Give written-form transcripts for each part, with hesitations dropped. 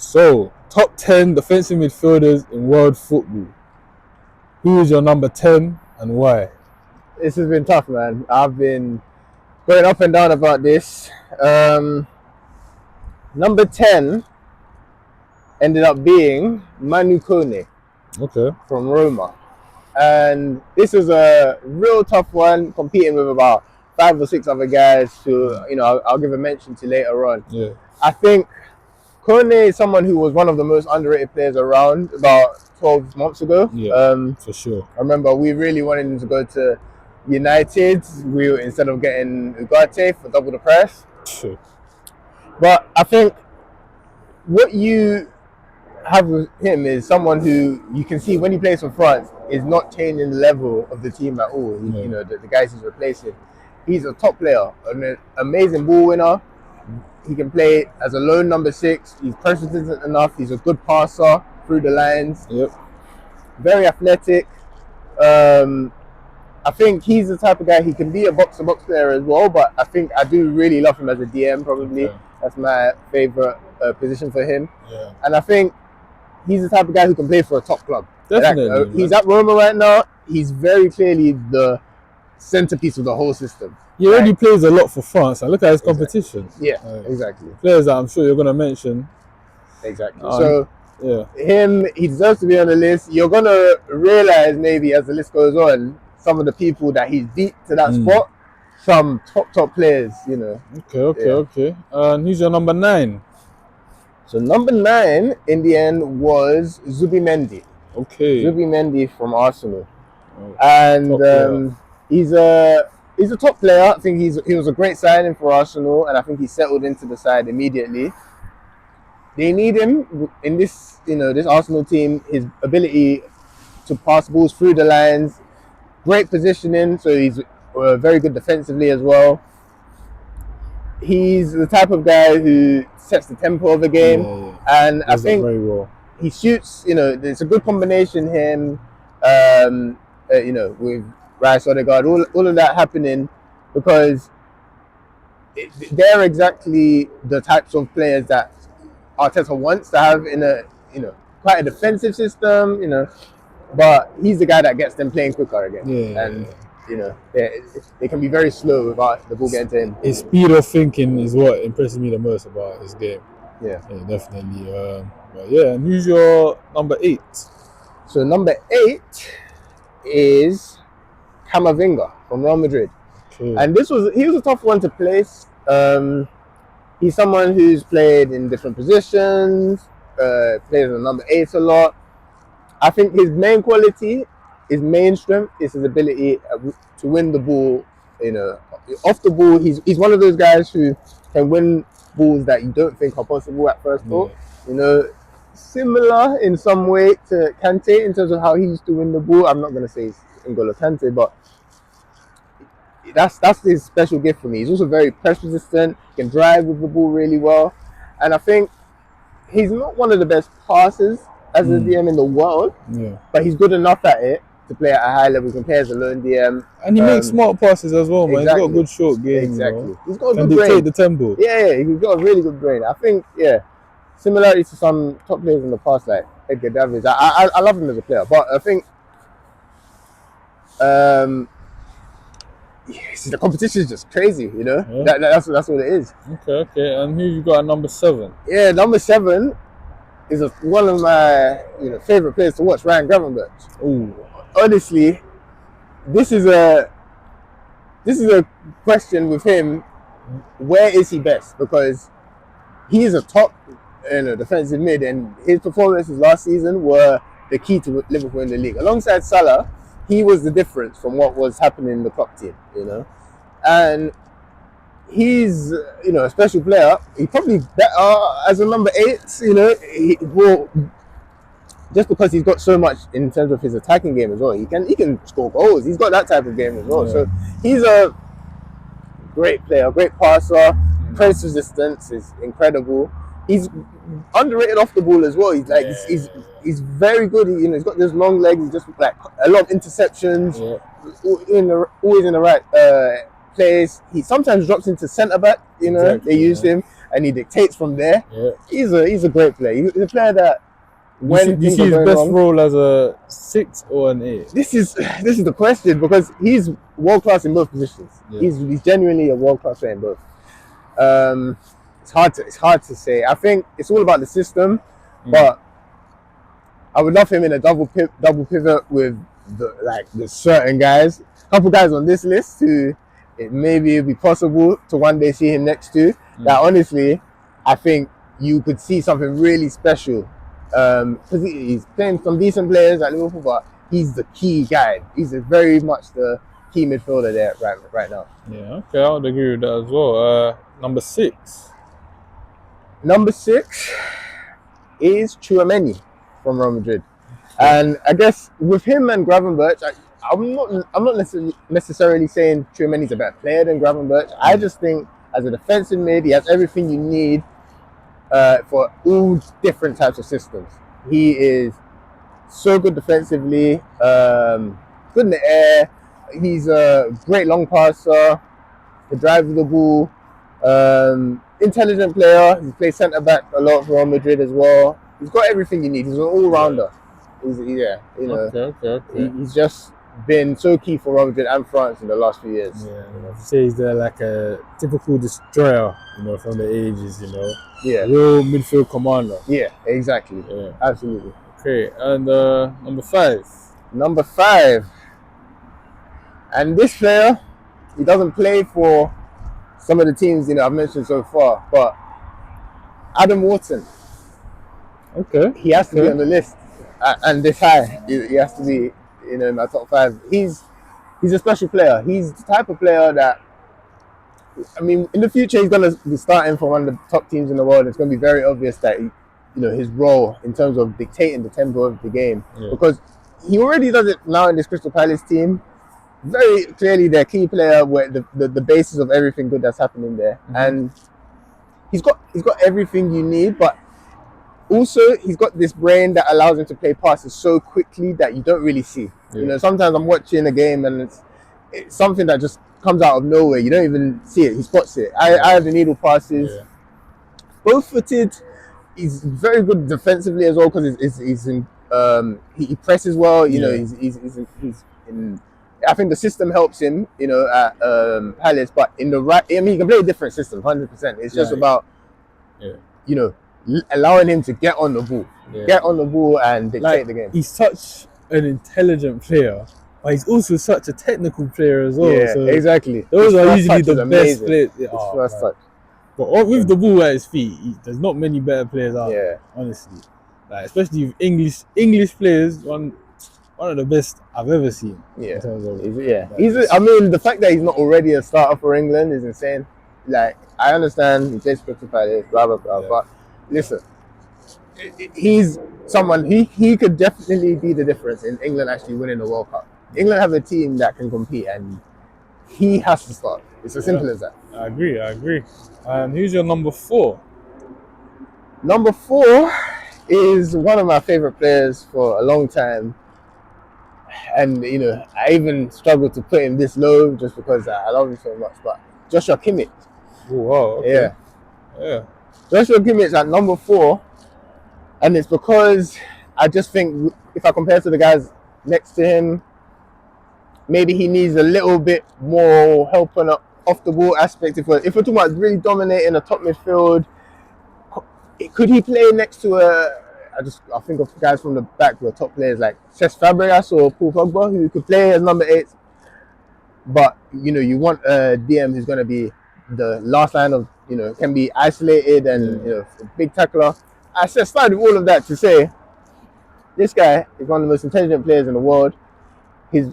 So, top 10 defensive midfielders in world football. Who is your number 10 and why? This has been tough, man. I've been going up and down about this. Number 10 ended up being Manu Kone from Roma. And this is a real tough one, competing with about 5 or 6 other guys who, I'll give a mention to later on. Yeah. I think Kone is someone who was one of the most underrated players around about 12 months ago. Yeah, for sure. I remember we really wanted him to go to United. Instead of getting Ugarte for double the price. Sure. But I think what you have with him is someone who you can see when he plays for France is not changing the level of the team at all. Yeah. The guys he's replacing. He's a top player, an amazing ball winner. He can play as a lone number 6. He's persistent enough. He's a good passer through the lines. Yep. Very athletic. I think he's the type of guy, he can be a box-to-box player as well, but I think I do really love him as a DM, probably. Okay. That's my favourite position for him. Yeah. And I think he's the type of guy who can play for a top club. Definitely. He's at Roma right now. He's very clearly the centerpiece of the whole system. He already plays a lot for France. And look at his competition. Yeah, exactly. Players that I'm sure you're going to mention. Exactly. So, he deserves to be on the list. You're going to realise maybe as the list goes on, some of the people that he's beat to that spot. Some top players, Okay. And who's your number 9? So number 9 in the end was Zubimendi. Okay. Zubimendi from Arsenal. And he's a top player. I think he was a great signing for Arsenal, and I think he settled into the side immediately. They need him in this Arsenal team. His ability to pass balls through the lines, great positioning, so he's very good defensively as well. He's the type of guy who sets the tempo of the game, and I think very well. He shoots. It's a good combination. Him, with Rice, Odegaard, all of that happening, because they're exactly the types of players that Arteta wants to have in a quite a defensive system. But he's the guy that gets them playing quicker again. They can be very slow without the ball getting to him. His speed of thinking is what impresses me the most about his game. Yeah, definitely. And who's your number 8? So number 8 is Camavinga from Real Madrid. Okay. And he was a tough one to place. He's someone who's played in different positions, plays on number 8 a lot. I think his main quality, his main strength, is his ability to win the ball. Off the ball, he's one of those guys who can win balls that you don't think are possible at first thought. Similar in some way to Kante in terms of how he used to win the ball. I'm not going to say it's N'Golo Kante, but that's his special gift for me. He's also very press resistant, can drive with the ball really well, and I think he's not one of the best passers as a DM in the world, but he's good enough at it to play at a high level. He can play as a lone DM, and he makes smart passes as well, man. Exactly. He's got a good short game. Exactly, he's got a good brain. Dictate the tempo. Yeah, he's got a really good brain. I think, similarly to some top players in the past, like Edgar Davids. I love him as a player, but I think the competition is just crazy. That's what it is. Okay. And who you got at number 7? Yeah, number 7 is one of my favorite players to watch, Ryan Gravenberch. Ooh. Honestly, this is a question with him. Where is he best? Because he is a top defensive mid, and his performances last season were the key to Liverpool in the league. Alongside Salah, he was the difference from what was happening in the Klopp team. And he's a special player. He probably better as a number 8. Just because he's got so much in terms of his attacking game as well. He can score goals. He's got that type of game as well. Yeah. So he's a great player, great passer. Press resistance is incredible. He's underrated off the ball as well. He's very good. He's got those long legs. He's just like a lot of interceptions. Always in the right place. He sometimes drops into centre back. Exactly, they use him. and he dictates from there. Yeah. He's a great player. He's a player that when Do you things see are his going best wrong, role as a 6 or an 8? this is the question, because he's world class in both positions. Yeah. He's genuinely a world class player in both. It's hard to say. I think it's all about the system, but I would love him in a double pivot with the certain guys. A couple guys on this list who maybe it'd be possible to one day see him next to. That honestly, I think you could see something really special. Because he's playing some decent players at Liverpool, but he's the key guy. He's very much the key midfielder there right now. Yeah, okay, I would agree with that as well. Number 6. Number 6 is Tchouaméni from Real Madrid, and I guess with him and Gravenberch, I'm not necessarily saying Tchouaméni's a better player than Gravenberch. I just think as a defensive mid, he has everything you need for all different types of systems. He is so good defensively, good in the air. He's a great long passer. He drives the ball. Intelligent player. He plays centre back a lot for Real Madrid as well. He's got everything you need. He's an all-rounder. He's just been so key for Real Madrid and France in the last few years. Yeah, I'd say he's like a typical destroyer, from the ages, Yeah. Real midfield commander. Yeah, exactly. Yeah. Absolutely. Okay, and number 5. Number 5. And this player, he doesn't play for some of the teams I've mentioned so far, but Adam Wharton. Okay. He has to be on the list, and this high. He has to be, in my top 5. He's a special player. He's the type of player that, in the future he's gonna be starting for one of the top teams in the world. It's gonna be very obvious that his role in terms of dictating the tempo of the game, because he already does it now in this Crystal Palace team. Very clearly their key player, where the basis of everything good that's happening there. And he's got everything you need, but also he's got this brain that allows him to play passes so quickly that you don't really see. Sometimes I'm watching a game and it's something that just comes out of nowhere. You don't even see it. He spots it. I have the needle passes. Both-footed. He's very good defensively as well, because he presses well. He's in. I think the system helps him, at Palace, but in the right, he can play a different system, 100%. It's just about, allowing him to get on the ball, and dictate the game. He's such an intelligent player, but he's also such a technical player as well. Yeah, so exactly. Those are usually the best players. His first touch. But with the ball at his feet, there's not many better players out there, honestly. Especially with English players, one of the best I've ever seen. Yeah, in terms of the fact that he's not already a starter for England is insane. I understand he plays Crystal Palace, blah blah blah, but listen, he's someone he could definitely be the difference in England actually winning the World Cup. England have a team that can compete, and he has to start. It's as simple as that. I agree. And who's your number 4? Number 4 is one of my favorite players for a long time. And, I even struggled to put him this low just because I love him so much. But Joshua Kimmich. Oh, wow. Okay. Yeah. Joshua Kimmich at number 4. And it's because I just think if I compare to the guys next to him, maybe he needs a little bit more help on the off the ball aspect. If we're talking about really dominating a top midfield, could he play next to I think of guys from the back who are top players like Cesc Fabregas or Paul Pogba, who could play as number 8. But you want a DM who's going to be the last line of can be isolated and a big tackler. I started with all of that to say this guy is one of the most intelligent players in the world. His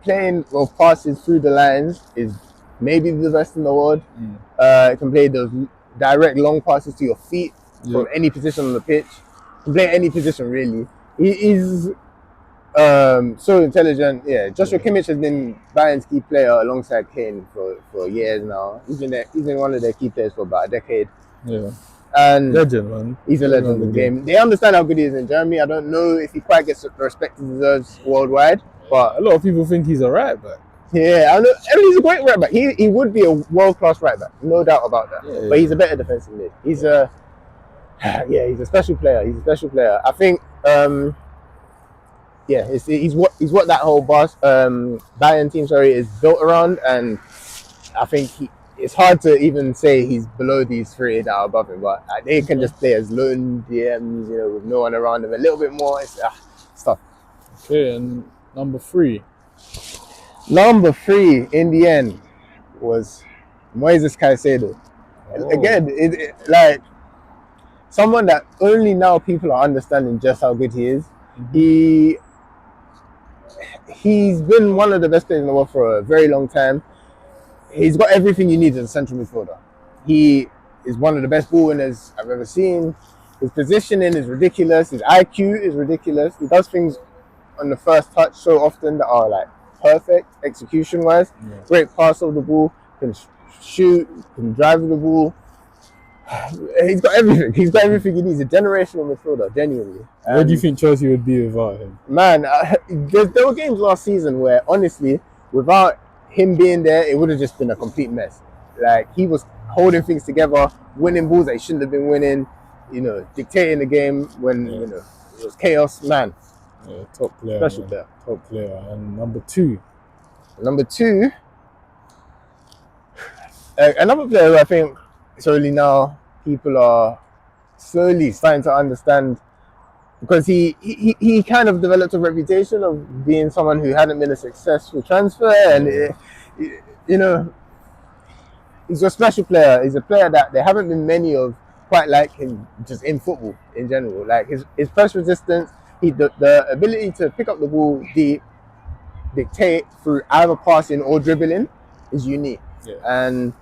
playing of passes through the lines is maybe the best in the world. He can play those direct long passes to your feet from any position on the pitch. He can play any position really. He is so intelligent. Joshua Kimmich has been Bayern's key player alongside Kane for years now. He's been one of their key players for about a decade. And legend, man. He's a legend of the game. They understand how good he is in Germany. I don't know if he quite gets the respect he deserves worldwide, but a lot of people think he's a right back. Yeah, I know. I mean, he's a great right back. He would be a world-class right back, no doubt about that. Yeah, but he's a better defensive mid. He's a he's a special player. He's a special player. I think he's what that whole Bayern team is built around, and I think it's hard to even say he's below these three that are above him, but they can just play as lone DMs, with no one around them a little bit more. It's tough. Okay, and number 3. Number 3 in the end was Moises Caicedo. Oh. Again, like someone that only now people are understanding just how good he is. Mm-hmm. He's been one of the best players in the world for a very long time. He's got everything you need as a central midfielder. He is one of the best ball winners I've ever seen. His positioning is ridiculous. His IQ is ridiculous. He does things on the first touch so often that are like perfect execution-wise. Yeah. Great pass of the ball, can shoot, can drive the ball. He's got everything. He's got everything he needs. A generational midfielder, genuinely. Where do you think Chelsea would be without him? Man, there were games last season where, honestly, without him being there, it would have just been a complete mess. Like, he was holding things together, winning balls that he shouldn't have been winning, dictating the game when, it was chaos. Man. Yeah, top player. Special player. Top player. And number 2? Number 2, another player who I think slowly now people are slowly starting to understand, because he kind of developed a reputation of being someone who hadn't been a successful transfer, and he's a special player. He's a player that there haven't been many of quite like him, just in football in general. Like his press resistance, the ability to pick up the ball deep, dictate through either passing or dribbling is unique. Yeah. And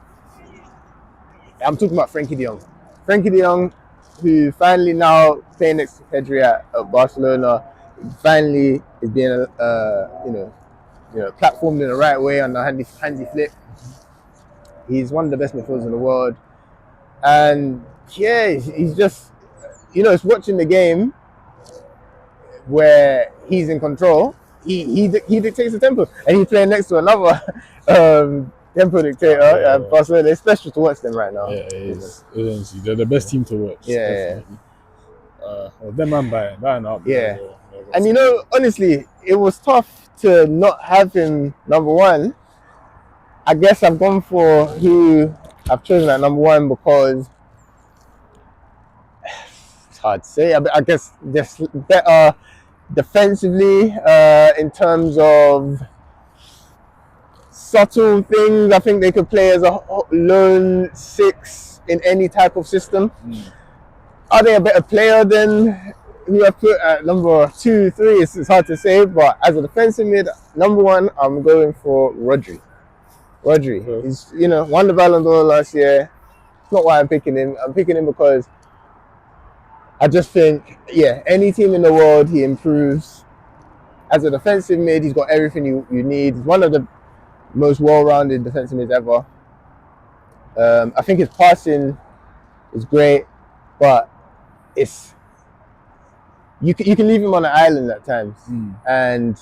I'm talking about Frankie de Jong. Frankie de Jong, who finally now playing next to Pedri at Barcelona, finally is being platformed in the right way on the handy flip. He's one of the best midfielders in the world, and yeah, he's just it's watching the game where he's in control. He dictates the tempo, and he's playing next to another tempo dictator at Barcelona. It's special to watch them right now. Yeah, it is. They're the best team to watch. Yeah. Them and Bayern up. Yeah. And honestly, it was tough to not have him number 1. I guess I've gone for who I've chosen at number 1 because it's hard to say. I guess just better defensively in terms of subtle things. I think they could play as a lone 6 in any type of system. Are they a better player than who I put at number 2, 3? It's hard to say, but as a defensive mid, number 1, I'm going for Rodri. He's won the Ballon d'Or last year. It's not why I'm picking him. I'm picking him because I just think, any team in the world, he improves. As a defensive mid, he's got everything you need. He's one of the most well-rounded defensive mids ever. I think his passing is great, but you can leave him on an island at times, and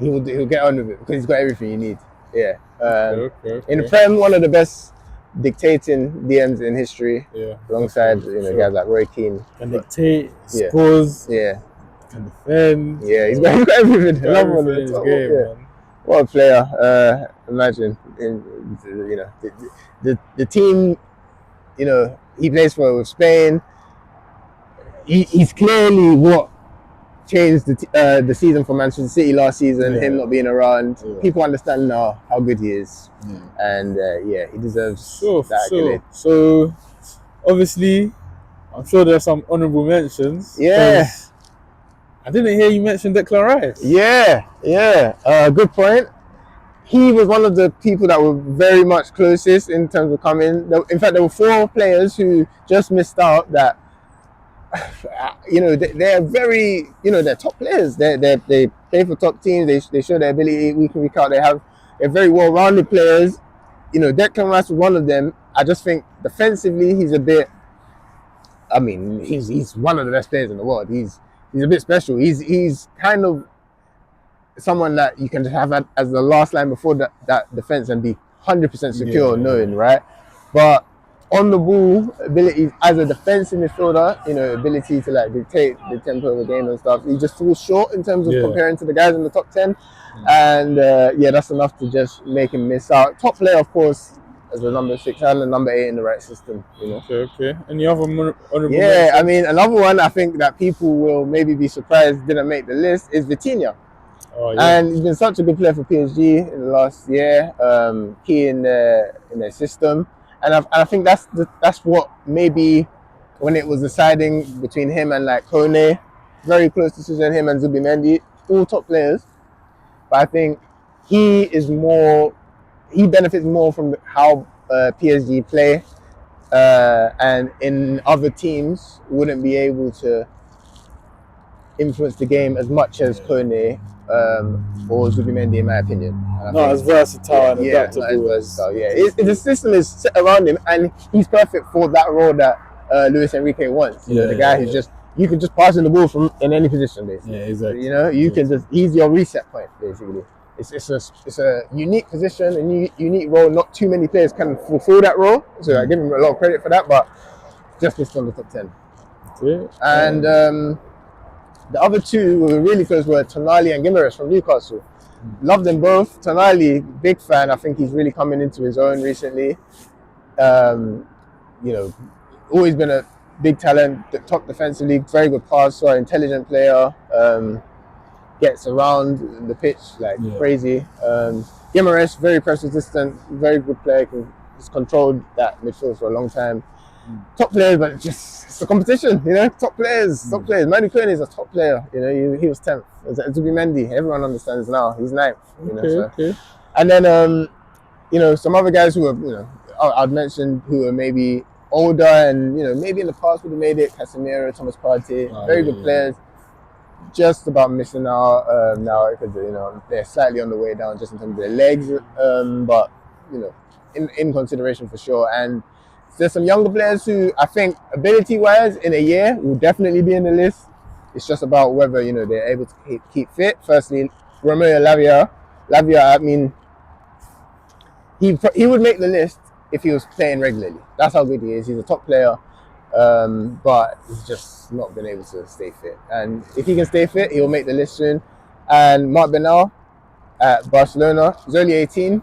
he'll get on with it because he's got everything you need. Yeah. Okay. In the Prem, one of the best dictating DMs in history, alongside guys like Roy Keane. Can dictate, scores, can defend. Yeah, he's got everything. Man. What a player! Imagine the team. He plays for with Spain. He's clearly what changed the season for Manchester City last season. Him not being around, people understand now how good he is, and he deserves that accolade. So obviously, I'm sure there's some honourable mentions. Yeah, I didn't hear you mention Declan Rice. Yeah. Good point. He was one of the people that were very much closest in terms of coming. In fact, there were 4 players who just missed out that. They're very, they're top players. They play for top teams. They show their ability week in, week out. They're very well-rounded players. Declan Rice was one of them. I just think defensively he's a bit. I mean, he's one of the best players in the world. He's a bit special. He's kind of someone that you can have as the last line before that defense and be 100% secure, knowing, right? But on the ball, abilities as a defensive midfielder, ability to like dictate the tempo of the game and stuff. He just falls short in terms of comparing to the guys in the top 10, and that's enough to just make him miss out. Top player, of course, as a number 6 and a number 8 in the right system. Okay. Any other honorable? Yeah, I mean, another one I think that people will maybe be surprised didn't make the list is Vitinha. Oh, yeah. And he's been such a good player for PSG in the last year, key in their system. And I think that's what maybe when it was deciding between him and like Kone, very close decision, him and Zubimendi, all top players. But I think he benefits more from how PSG play, and in other teams wouldn't be able to influence the game as much as Kone or Zubimendi, in my opinion. Not as versatile and adaptable. Not as versatile. The system is set around him, and he's perfect for that role that Luis Enrique wants. The guy who's you can just pass in the ball from in any position, basically. Yeah, exactly. You can he's your reset point, basically. It's a unique position, a unique role. Not too many players can fulfill that role, so I give him a lot of credit for that. But just missed on the top 10. And the other two who were really close were Tonali and Guimaraes from Newcastle. Love them both. Tonali, big fan. I think he's really coming into his own recently. Always been a big talent, top defensively, very good passer, intelligent player. Gets around the pitch like crazy. Guimaraes, very press resistant, very good player. He's controlled that midfield for a long time. Top players, but it's a competition, top players. Manu Kone is a top player, he was 10th. Zubimendi, everyone understands now, he's 9th. Okay. And then, some other guys who are, I'd mention who are maybe older and, maybe in the past would have made it, Casemiro, Thomas Partey, very good players. Just about missing out now because, they're slightly on the way down just in terms of their legs, but, in consideration for sure. And there's some younger players who I think ability-wise in a year will definitely be in the list. It's just about whether, they're able to keep fit. Firstly, Romeo Lavia, I mean, he would make the list if he was playing regularly. That's how good he is. He's a top player, but he's just not been able to stay fit. And if he can stay fit, he'll make the list soon. And Marc Bernal at Barcelona, he's only 18,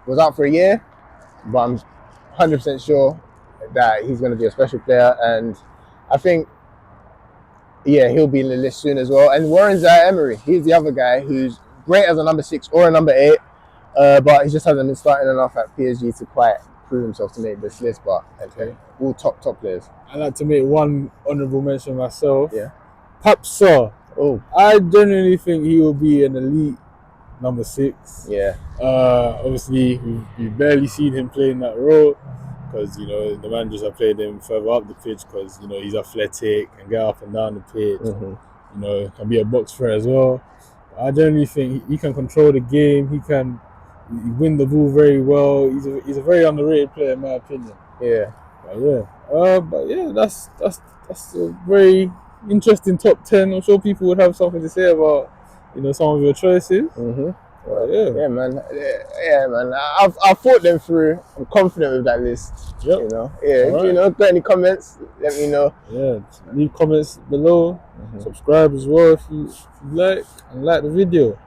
was out for a year, but I'm 100% sure that he's going to be a special player, and I think he'll be in the list soon as well. And Warren Zaire-Emery, he's the other guy who's great as a number 6 or a number 8, but he just hasn't been starting enough at PSG to quite prove himself to make this list. But all top players. I'd like to make one honourable mention myself. Pape Sarr. I genuinely think he will be an elite number 6. Obviously, we've barely seen him playing that role because, the managers have played him further up the pitch because, he's athletic and get up and down the pitch. Can be a box threat as well. I generally think he can control the game. He can win the ball very well. He's a very underrated player in my opinion. That's a very interesting top 10. I'm sure people would have something to say about some of your choices. Man. I've thought them through. I'm confident with that list. If got any comments, let me know. Leave comments below. Subscribe as well if you like, and like the video.